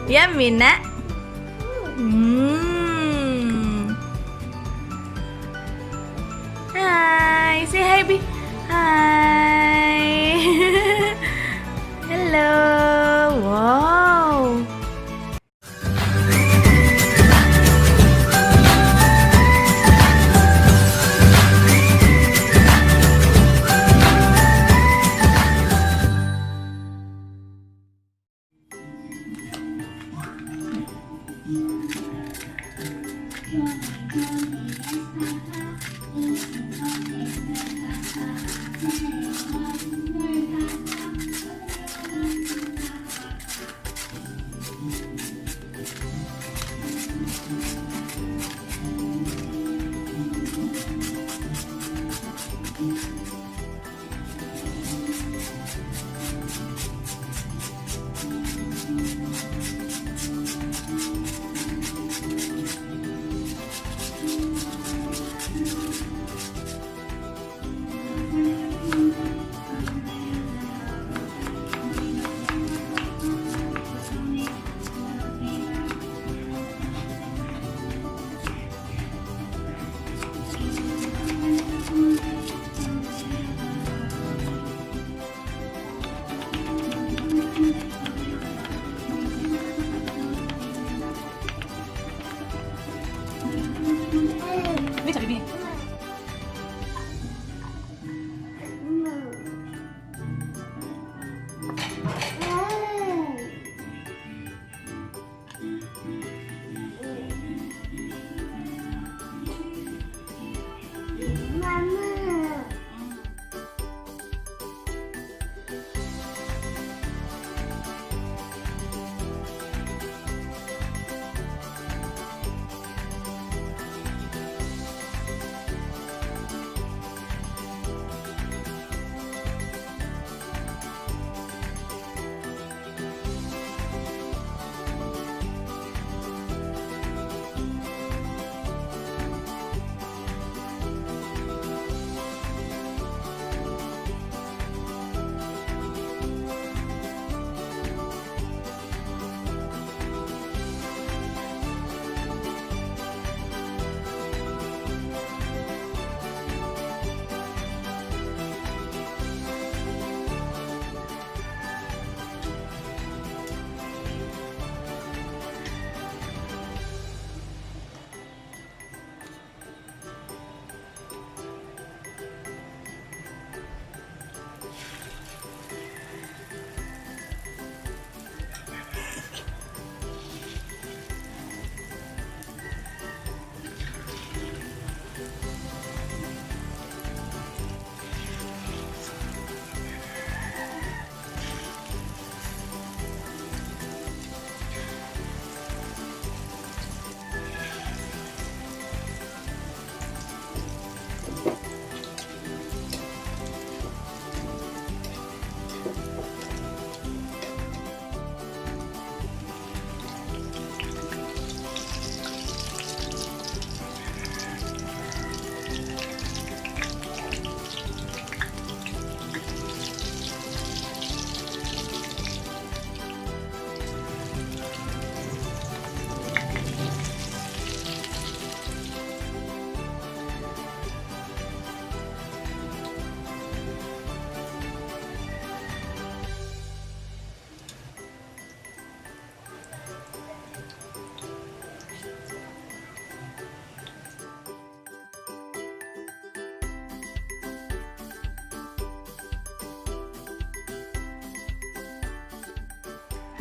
Yummy na. Hi, say hi, B. Hi. Hello. Wow. Bisa, Bibi.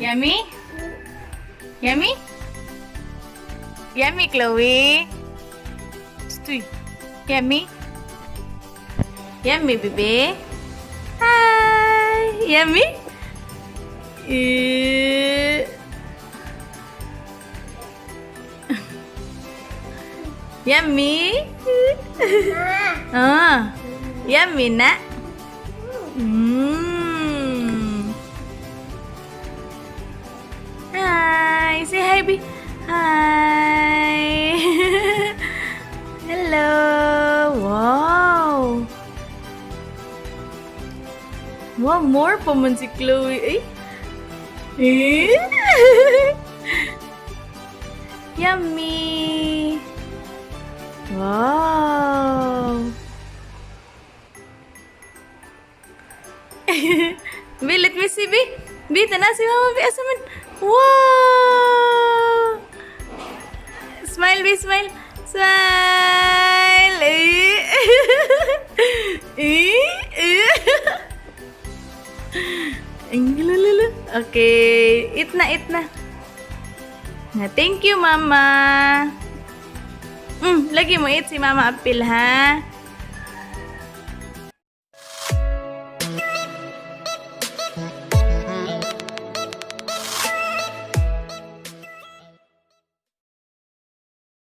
Yummy? Yummy? Yummy, Chloe. Stay. Yummy? Yummy, baby. Hi. Yummy? Yummy? Yummy nak? Hi, say hi, B. Hi. Hello. Wow. Wow, more pa man si Chloe. Eh? Eh? Yummy! Wow! Bi, let me see, Bi. Bi, tana si Mama, Bi. Asa man? Wow! Smile, Bi, smile. Smile! Eh? Eh? Ang lalala. Okay. Eat na, eat na. Thank you, Mama. Lagi mo eat si Mama Apil, ha?